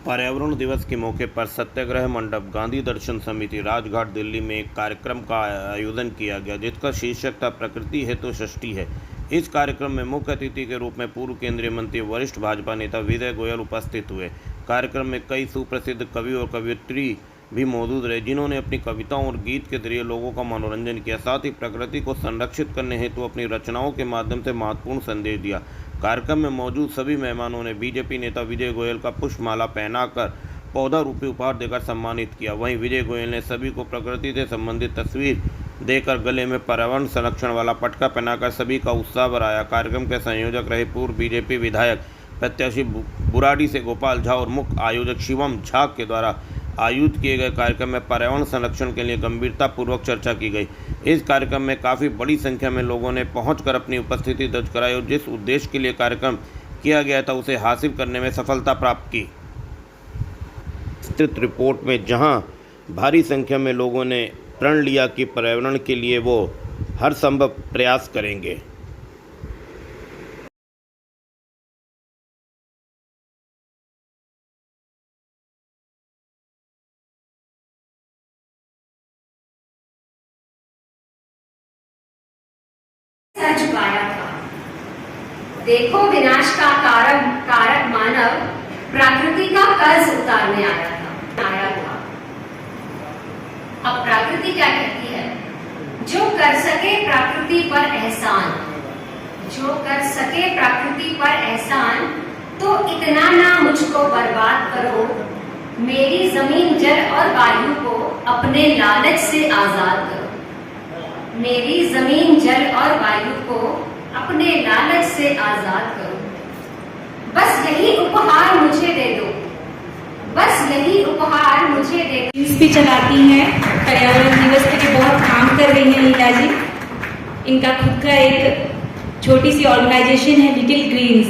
पर्यावरण दिवस के मौके पर सत्याग्रह मंडप गांधी दर्शन समिति राजघाट दिल्ली में एक कार्यक्रम का आयोजन किया गया, जिसका शीर्षक था प्रकृति है तो सृष्टि है। इस कार्यक्रम में मुख्य अतिथि के रूप में पूर्व केंद्रीय मंत्री वरिष्ठ भाजपा नेता विजय गोयल उपस्थित हुए। कार्यक्रम में कई सुप्रसिद्ध कवि और कवयित्री भी मौजूद रहे, जिन्होंने अपनी कविताओं और गीत के जरिए लोगों का मनोरंजन किया। साथ ही प्रकृति को संरक्षित करने हेतु अपनी रचनाओं के माध्यम से महत्वपूर्ण संदेश दिया। कार्यक्रम में मौजूद सभी मेहमानों ने बीजेपी नेता विजय गोयल का पुष्पमाला पहनाकर पौधा रूपी उपहार देकर सम्मानित किया। वहीं विजय गोयल ने सभी को प्रकृति से संबंधित तस्वीर देकर गले में पर्यावरण संरक्षण वाला पटका पहनाकर सभी का उत्साह बढ़ाया। कार्यक्रम के संयोजक रहे पूर्व बीजेपी विधायक प्रत्याशी बुराड़ी से गोपाल झा और मुख्य आयोजक शिवम झा के द्वारा आयोजित किए गए कार्यक्रम में पर्यावरण संरक्षण के लिए गंभीरतापूर्वक चर्चा की गई। इस कार्यक्रम में काफ़ी बड़ी संख्या में लोगों ने पहुंचकर अपनी उपस्थिति दर्ज कराई और जिस उद्देश्य के लिए कार्यक्रम किया गया था उसे हासिल करने में सफलता प्राप्त की। विस्तृत रिपोर्ट में जहां भारी संख्या में लोगों ने प्रण लिया कि पर्यावरण के लिए वो हर संभव प्रयास करेंगे। सर झुकाया था। देखो विनाश का कारक मानव प्रकृति का कर्ज उतारने आया था। अब प्रकृति क्या कहती है? जो कर सके प्रकृति पर एहसान, जो कर सके प्रकृति पर एहसान, तो इतना ना मुझको बर्बाद करो, मेरी जमीन जल और वायु को अपने लालच से आजाद करो, मेरी जमीन जल और वायु को अपने लालच से आजाद करो। बस यही उपहार मुझे दे दो, बस यही उपहार मुझे दे दो। भी चलाती हैं, पर्यावरण दिवस के लिए बहुत काम कर रही हैं लीला जी। इनका खुद का एक छोटी सी ऑर्गेनाइजेशन है little Green's.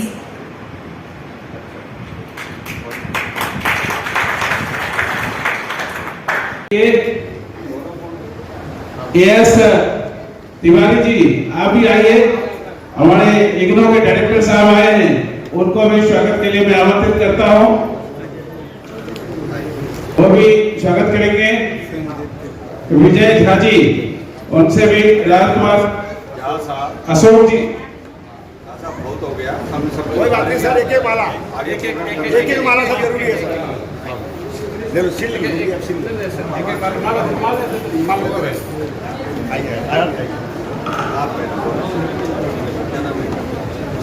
S Tiwari ji आप भी आइए, हमारे इग्नो के डायरेक्टर साहब आए हैं, उनको भी स्वागत के लिए मैं आमंत्रित करता हूं। वो भी स्वागत करेंगे। विजय झा जी, उनसे भी राजकुमार अशोक जी। बहुत हो गया, कोई बात नहीं सर, एक एक माला सब जरूरी है सर।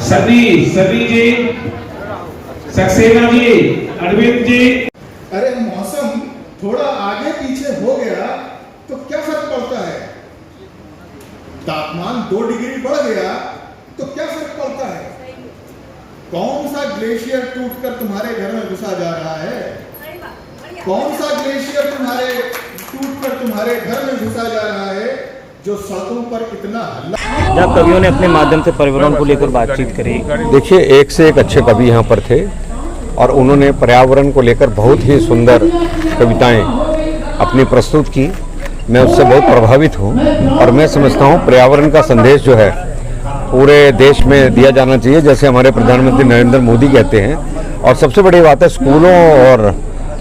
सनी जी, सक्सेना जी, अरविंद जी। अरे मौसम थोड़ा आगे पीछे हो गया तो क्या फर्क पड़ता है? तापमान 2 डिग्री बढ़ गया तो क्या फर्क पड़ता है? कौन सा ग्लेशियर टूटकर तुम्हारे घर में घुसा जा रहा है? कौन सा ग्लेशियर टूटकर तुम्हारे घर में घुसा जा रहा है जो सड़कों पर इतना हल्ला? जब कवियों ने अपने माध्यम से पर्यावरण को लेकर बातचीत करी। देखिए, एक से एक अच्छे कवि यहाँ पर थे और उन्होंने पर्यावरण को लेकर बहुत ही सुंदर कविताएं अपनी प्रस्तुत की। मैं उससे बहुत प्रभावित हूँ और मैं समझता हूँ पर्यावरण का संदेश जो है पूरे देश में दिया जाना चाहिए, जैसे हमारे प्रधानमंत्री नरेंद्र मोदी कहते हैं। और सबसे बड़ी बात है, स्कूलों और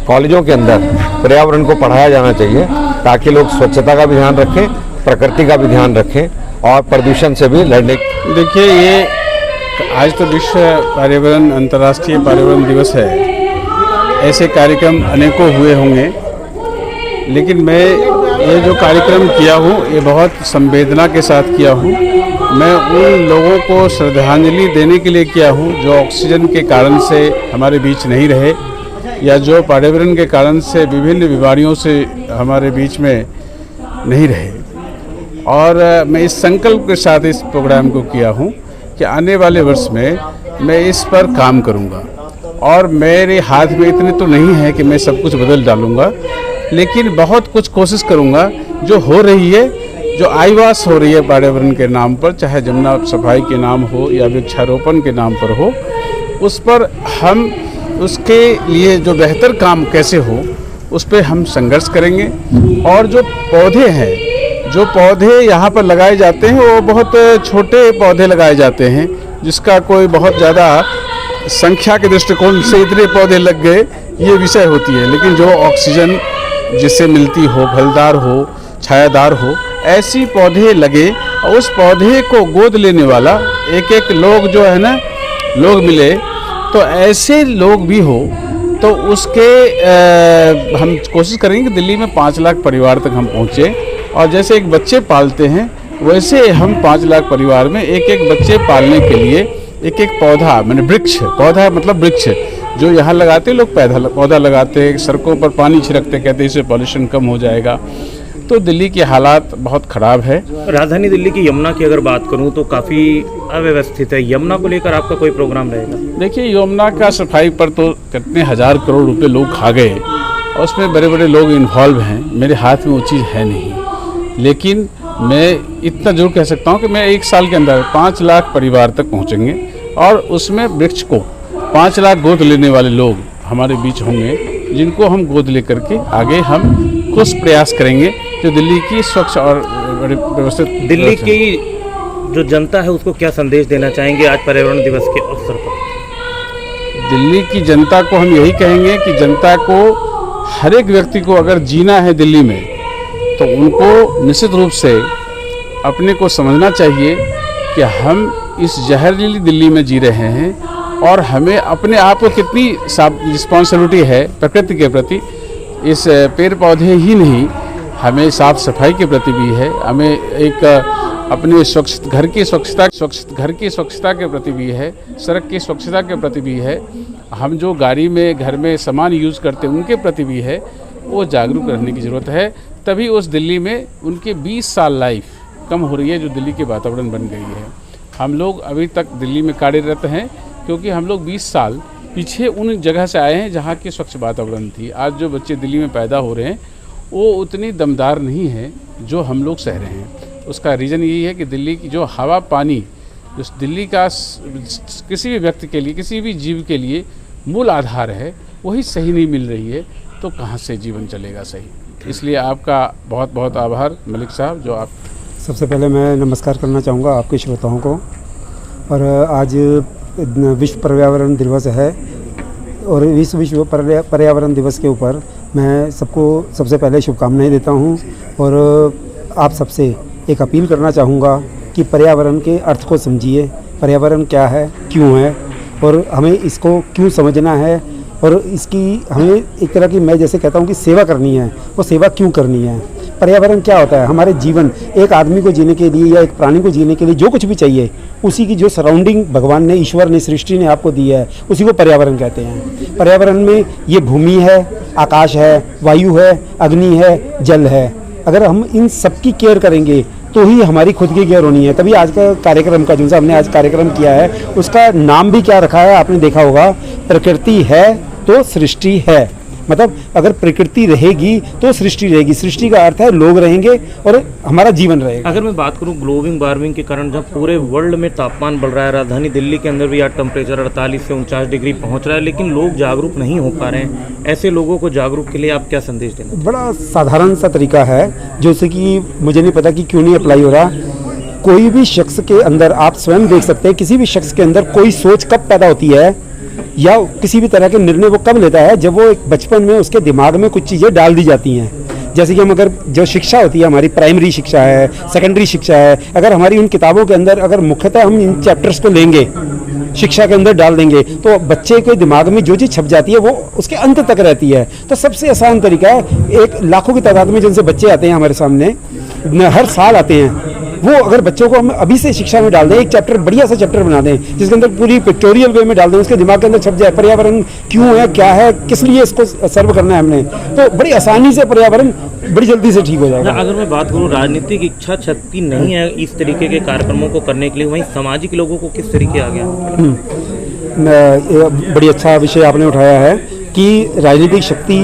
कॉलेजों के अंदर पर्यावरण को पढ़ाया जाना चाहिए ताकि लोग स्वच्छता का भी ध्यान रखें, प्रकृति का भी ध्यान रखें और प्रदूषण से भी लड़ने। देखिए, ये आज तो विश्व पर्यावरण अंतर्राष्ट्रीय पर्यावरण दिवस है। ऐसे कार्यक्रम अनेकों हुए होंगे, लेकिन मैं ये जो कार्यक्रम किया हूँ ये बहुत संवेदना के साथ किया हूँ। मैं उन लोगों को श्रद्धांजलि देने के लिए किया हूँ जो ऑक्सीजन के कारण से हमारे बीच नहीं रहे या जो पर्यावरण के कारण से विभिन्न बीमारियों से हमारे बीच में नहीं रहे। और मैं इस संकल्प के साथ इस प्रोग्राम को किया हूँ कि आने वाले वर्ष में मैं इस पर काम करूँगा। और मेरे हाथ में इतने तो नहीं है कि मैं सब कुछ बदल डालूँगा, लेकिन बहुत कुछ कोशिश करूँगा। जो हो रही है, जो आईवास हो रही है पर्यावरण के नाम पर, चाहे जमुना सफाई के नाम हो या वृक्षारोपण के नाम पर हो, उस पर हम उसके लिए जो बेहतर काम कैसे हो उस पर हम संघर्ष करेंगे। और जो पौधे हैं, जो पौधे यहाँ पर लगाए जाते हैं वो बहुत छोटे पौधे लगाए जाते हैं, जिसका कोई बहुत ज़्यादा संख्या के दृष्टिकोण से इतने पौधे लग गए ये विषय होती है, लेकिन जो ऑक्सीजन जिससे मिलती हो, फलदार हो, छायादार हो, ऐसी पौधे लगे और उस पौधे को गोद लेने वाला एक एक लोग जो है ना, लोग मिले, तो ऐसे लोग भी हो तो उसके हम कोशिश करेंगे कि दिल्ली में 5 लाख परिवार तक हम पहुँचे। और जैसे एक बच्चे पालते हैं वैसे हम 5 लाख परिवार में एक एक बच्चे पालने के लिए एक एक पौधा, मैंने वृक्ष, पौधा मतलब वृक्ष जो यहाँ लगाते लोग पौधा लगाते हैं, सड़कों पर पानी छिड़कते, कहते हैं इससे पॉल्यूशन कम हो जाएगा। तो दिल्ली के हालात बहुत ख़राब है। राजधानी दिल्ली की यमुना की अगर बात करूं तो काफ़ी अव्यवस्थित है। यमुना को लेकर आपका कोई प्रोग्राम रहेगा? देखिए, यमुना का सफाई पर तो कितने हज़ार करोड़ रुपए लोग खा गए और उसमें बड़े बड़े लोग इन्वॉल्व हैं। मेरे हाथ में वो चीज़ है नहीं, लेकिन मैं इतना जरूर कह सकता हूँ कि मैं 1 साल के अंदर 5 लाख परिवार तक पहुँचेंगे और उसमें वृक्ष को 5 लाख गोद लेने वाले लोग हमारे बीच होंगे, जिनको हम गोद लेकर के आगे हम कुछ प्रयास करेंगे जो दिल्ली की स्वच्छ और व्यवस्थित दिल्ली की जो जनता है उसको क्या संदेश देना चाहेंगे आज पर्यावरण दिवस के अवसर पर? दिल्ली की जनता को हम यही कहेंगे कि जनता को, हर एक व्यक्ति को अगर जीना है दिल्ली में तो उनको निश्चित रूप से अपने को समझना चाहिए कि हम इस जहरीली दिल्ली में जी रहे हैं और हमें अपने आप को कितनी रिस्पॉन्सिबिलिटी है प्रकृति के प्रति। इस पेड़ पौधे ही नहीं, हमें साफ सफाई के प्रति भी है, हमें एक अपने घर की स्वच्छता के प्रति भी है, सड़क की स्वच्छता के प्रति भी है, हम जो गाड़ी में घर में सामान यूज़ करते हैं उनके प्रति भी है। वो जागरूक रहने की ज़रूरत है, तभी उस दिल्ली में उनके 20 साल लाइफ कम हो रही है जो दिल्ली के वातावरण बन गई है। हम लोग अभी तक दिल्ली में कार्यरत हैं क्योंकि हम लोग 20 साल पीछे उन जगह से आए हैं जहाँ की स्वच्छ वातावरण थी। आज जो बच्चे दिल्ली में पैदा हो रहे हैं वो उतनी दमदार नहीं है जो हम लोग सह रहे हैं। उसका रीज़न यही है कि दिल्ली की जो हवा पानी, जो दिल्ली का किसी भी व्यक्ति के लिए, किसी भी जीव के लिए मूल आधार है, वही सही नहीं मिल रही है, तो कहाँ से जीवन चलेगा सही। इसलिए आपका बहुत बहुत आभार मलिक साहब। जो आप सबसे पहले मैं नमस्कार करना चाहूँगा आपके श्रोताओं को। और आज विश्व पर्यावरण दिवस है और इस विश्व पर्यावरण दिवस के ऊपर मैं सबको सबसे पहले शुभकामनाएं देता हूं और आप सबसे एक अपील करना चाहूँगा कि पर्यावरण के अर्थ को समझिए। पर्यावरण क्या है, क्यों है और हमें इसको क्यों समझना है और इसकी हमें एक तरह की, मैं जैसे कहता हूँ कि सेवा करनी है, वो सेवा क्यों करनी है। पर्यावरण क्या होता है? हमारे जीवन, एक आदमी को जीने के लिए या एक प्राणी को जीने के लिए जो कुछ भी चाहिए, उसी की जो सराउंडिंग भगवान ने, ईश्वर ने, सृष्टि ने आपको दी है, उसी को पर्यावरण कहते हैं। पर्यावरण में ये भूमि है, आकाश है, वायु है, अग्नि है, जल है। अगर हम इन सब की केयर करेंगे तो ही हमारी खुद की केयर होनी है। तभी आज का कार्यक्रम का, जो सा हमने आज कार्यक्रम किया है, उसका नाम भी क्या रखा है आपने देखा होगा, प्रकृति है तो सृष्टि है। मतलब अगर प्रकृति रहेगी तो सृष्टि रहेगी। सृष्टि का अर्थ है लोग रहेंगे और हमारा जीवन रहेगा। अगर मैं बात करूं ग्लोबल वार्मिंग के कारण जब पूरे वर्ल्ड में तापमान बढ़ रहा है, राजधानी दिल्ली के अंदर भी आज टेम्परेचर 48 से 49 डिग्री पहुंच रहा है, लेकिन लोग जागरूक नहीं हो पा रहे हैं। ऐसे लोगों को जागरूक के लिए आप क्या संदेश देना? बड़ा साधारण सा तरीका है, जैसे कि मुझे नहीं पता कि क्यों नहीं अप्लाई हो रहा। कोई भी शख्स के अंदर, आप स्वयं देख सकते हैं, किसी भी शख्स के अंदर कोई सोच कब पैदा होती है या किसी भी तरह के निर्णय वो कब लेता है, जब वो एक बचपन में उसके दिमाग में कुछ चीज़ें डाल दी जाती हैं। जैसे कि हम अगर जो शिक्षा होती है, हमारी प्राइमरी शिक्षा है, सेकेंडरी शिक्षा है, अगर हमारी उन किताबों के अंदर अगर मुख्यतः हम इन चैप्टर्स को लेंगे, शिक्षा के अंदर डाल देंगे, तो बच्चे के दिमाग में जो चीज़ छप जाती है वो उसके अंत तक रहती है। तो सबसे आसान तरीका है, एक लाखों की तादाद में जिनसे बच्चे आते हैं हमारे सामने, हर साल आते हैं, वो अगर बच्चों को हम अभी से शिक्षा में डाल दें, एक चैप्टर, बढ़िया सा चैप्टर बना दें जिसके अंदर पूरी पिक्टोरियल वे में डाल दें, उसके दिमाग के अंदर छप जाए पर्यावरण क्यों है, क्या है, किस लिए इसको सर्व करना है हमने, तो बड़ी आसानी से पर्यावरण बड़ी जल्दी से ठीक हो जाएगा। अगर मैं बात करूँ राजनीतिक इच्छा शक्ति नहीं है इस तरीके के कार्यक्रमों को करने के लिए, वहीं सामाजिक लोगों को किस तरीके आ गया? बड़ी अच्छा विषय आपने उठाया है कि राजनीतिक शक्ति,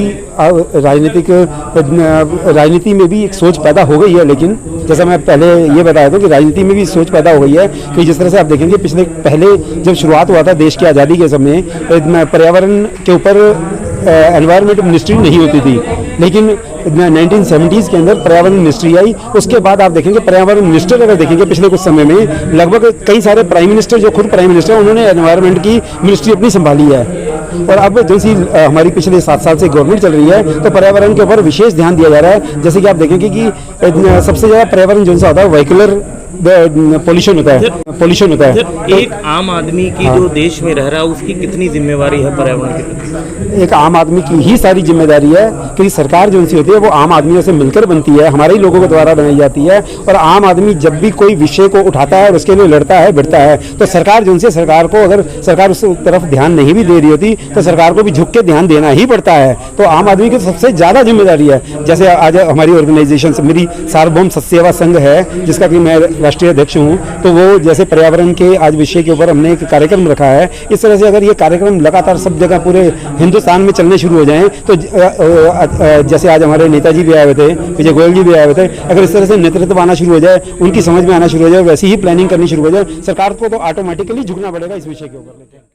राजनीति में भी एक सोच पैदा हो गई है। लेकिन जैसा मैं पहले ये बताया था कि राजनीति में भी सोच पैदा हो गई है कि जिस तरह से आप देखेंगे पहले जब शुरुआत हुआ था देश की आज़ादी के समय, पर्यावरण के ऊपर एनवायरनमेंट मिनिस्ट्री नहीं होती थी, लेकिन 1970s के अंदर पर्यावरण मिनिस्ट्री आई। उसके बाद आप देखेंगे पर्यावरण मिनिस्टर, अगर देखेंगे पिछले कुछ समय में लगभग कई सारे प्राइम मिनिस्टर, जो खुद प्राइम मिनिस्टर, उन्होंने एनवायरनमेंट की मिनिस्ट्री अपनी संभाली है। और अब जैसी हमारी पिछले 7 साल से गवर्नमेंट चल रही है तो पर्यावरण के ऊपर विशेष ध्यान दिया जा रहा है। जैसे कि आप देखेंगे कि सबसे ज़्यादा पर्यावरण जो सा होता है व्हीकुलर पोल्यूशन होता है। तो एक आम आदमी की जो देश में रह रहा है उसकी कितनी जिम्मेवारी है पर्यावरण के प्रति? एक आम आदमी की ही सारी जिम्मेदारी है, क्योंकि सरकार जो सी होती है वो आम आदमियों से मिलकर बनती है, हमारे ही लोगों के द्वारा बनाई जाती है। और आम आदमी जब भी कोई विषय को उठाता है और उसके लिए लड़ता है भिड़ता है, तो सरकार जो सी सरकार को अगर सरकार उस तरफ ध्यान नहीं भी दे रही होती तो सरकार को भी झुक के ध्यान देना ही पड़ता है। तो आम आदमी की सबसे ज़्यादा जिम्मेदारी है। जैसे आज हमारी ऑर्गेनाइजेशन मेरी सार्वभौम सत्सेवा संघ है जिसका कि मैं राष्ट्रीय अध्यक्ष हूँ, तो वो जैसे पर्यावरण के आज विषय के ऊपर हमने एक कार्यक्रम रखा है। इस तरह से अगर ये कार्यक्रम लगातार सब जगह पूरे हिंदुस्तान में चलने शुरू हो जाएं तो जैसे आज हमारे नेताजी भी आए हुए थे, विजय गोयल जी भी आए हुए थे, अगर इस तरह से नेतृत्व आना शुरू हो जाए, उनकी समझ में आना शुरू हो जाए, वैसी ही प्लानिंग करनी शुरू हो जाए, सरकार को तो ऑटोमेटिकली झुकना पड़ेगा इस विषय के ऊपर।